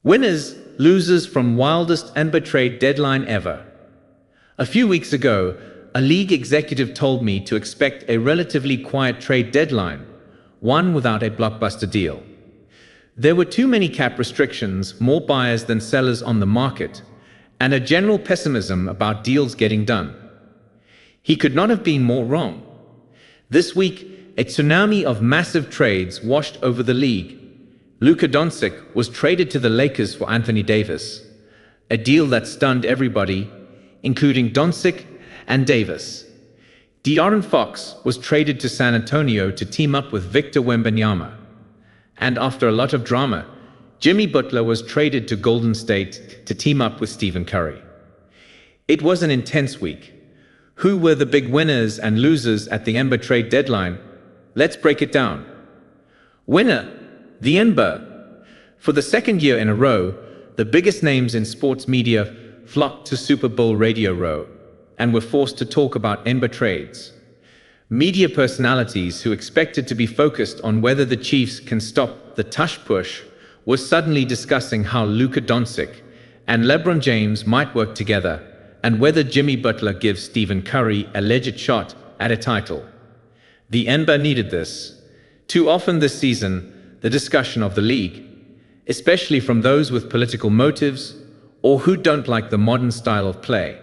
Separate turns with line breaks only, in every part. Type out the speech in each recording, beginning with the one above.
Winners, losers from wildest NBA trade deadline ever. A few weeks ago, a league executive told me to expect a relatively quiet trade deadline, one without a blockbuster deal. There were too many cap restrictions, more buyers than sellers on the market, and a general pessimism about deals getting done. He could not have been more wrong. This week, a tsunami of massive trades washed over the league. Luka Doncic was traded to the Lakers for Anthony Davis, a deal that stunned everybody, including Doncic and Davis. De'Aaron Fox was traded to San Antonio to team up with Victor Wembanyama. And after a lot of drama, Jimmy Butler was traded to Golden State to team up with Stephen Curry. It was an intense week. Who were the big winners and losers at the NBA trade deadline? Let's break it down. Winner, the NBA. For the second year in a row, the biggest names in sports media flocked to Super Bowl Radio Row and were forced to talk about NBA trades. Media personalities who expected to be focused on whether the Chiefs can stop the tush push were suddenly discussing how Luka Doncic and LeBron James might work together and whether Jimmy Butler gives Stephen Curry a legit shot at a title. The NBA needed this. Too often this season, the discussion of the league, especially from those with political motives or who don't like the modern style of play,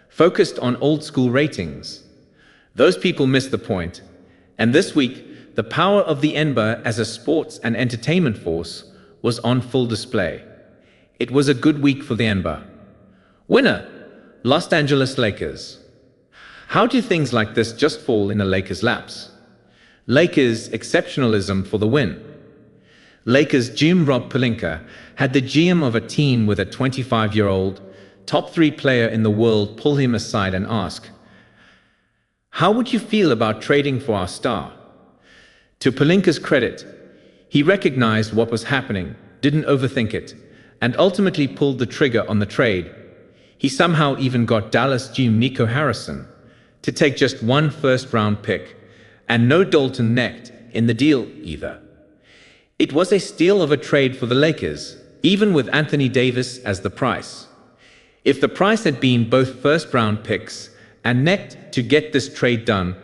focused on old-school ratings. Those people missed the point, and this week, the power of the NBA as a sports and entertainment force was on full display. It was a good week for the NBA. Winner, Los Angeles Lakers. How do things like this just fall in the Lakers' laps? Lakers exceptionalism for the win. Lakers GM Rob Pelinka had the GM of a team with a 25-year-old, top 3 player in the world pull him aside and ask, "How would you feel about trading for our star?" To Pelinka's credit, he recognized what was happening, didn't overthink it, and ultimately pulled the trigger on the trade. He somehow even got Dallas GM Nico Harrison to take just one first-round pick, and no Dalton Knecht in the deal either. It was a steal of a trade for the Lakers, even with Anthony Davis as the price. If the price had been both first-round picks and Knecht to get this trade done,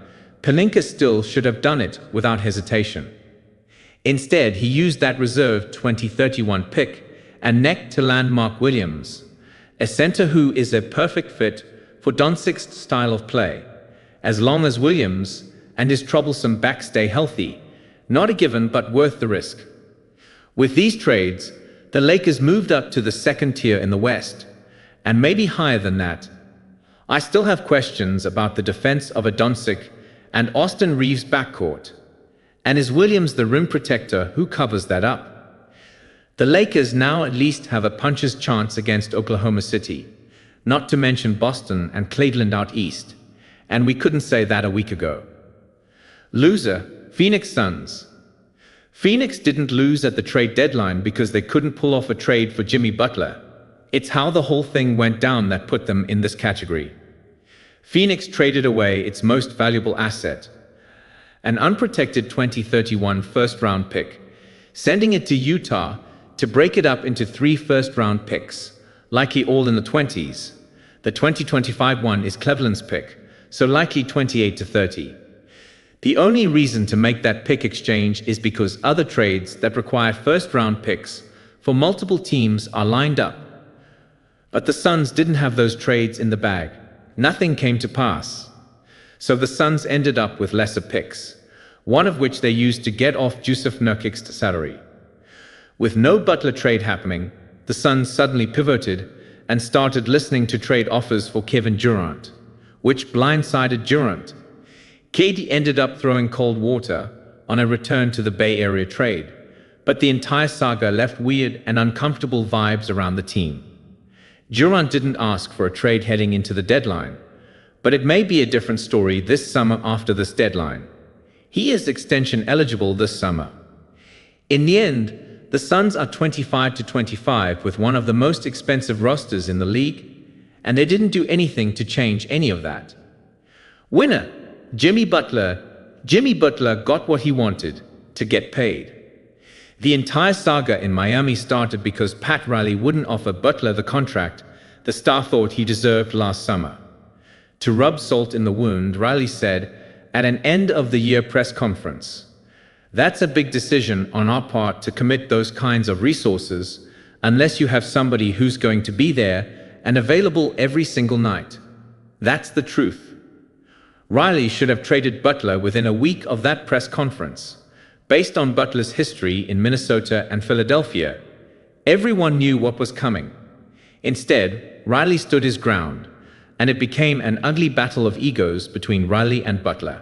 Pelinka still should have done it without hesitation. Instead, he used that reserve 2031 pick and Knecht to land Mark Williams, a center who is a perfect fit for Doncic's style of play, as long as Williams and his troublesome back stay healthy. Not a given, but worth the risk. With these trades, the Lakers moved up to the second tier in the West, and maybe higher than that. I still have questions about the defense of a Doncic and Austin Reeves backcourt. And is Williams the rim protector who covers that up? The Lakers now at least have a puncher's chance against Oklahoma City, not to mention Boston and Cleveland out east, and we couldn't say that a week ago. Loser, Phoenix Suns. Phoenix didn't lose at the trade deadline because they couldn't pull off a trade for Jimmy Butler. It's how the whole thing went down that put them in this category. Phoenix traded away its most valuable asset, an unprotected 2031 first-round pick, sending it to Utah to break it up into 3 first-round picks, likely all in the 20s. The 2025 one is Cleveland's pick, so likely 28 to 30. The only reason to make that pick exchange is because other trades that require first-round picks for multiple teams are lined up. But the Suns didn't have those trades in the bag. Nothing came to pass. So the Suns ended up with lesser picks, one of which they used to get off Jusuf Nurkic's salary. With no Butler trade happening, the Suns suddenly pivoted and started listening to trade offers for Kevin Durant, which blindsided Durant. KD ended up throwing cold water on a return to the Bay Area trade, but the entire saga left weird and uncomfortable vibes around the team. Durant didn't ask for a trade heading into the deadline, but it may be a different story this summer after this deadline. He is extension eligible this summer. In the end, the Suns are 25 to 25 with one of the most expensive rosters in the league, and they didn't do anything to change any of that. Winner, Jimmy Butler. Jimmy Butler got what he wanted, to get paid. The entire saga in Miami started because Pat Riley wouldn't offer Butler the contract the star thought he deserved last summer. To rub salt in the wound, Riley said at an end-of-the-year press conference, "That's a big decision on our part to commit those kinds of resources unless you have somebody who's going to be there and available every single night. That's the truth." Riley should have traded Butler within a week of that press conference. Based on Butler's history in Minnesota and Philadelphia, everyone knew what was coming. Instead, Riley stood his ground, and it became an ugly battle of egos between Riley and Butler.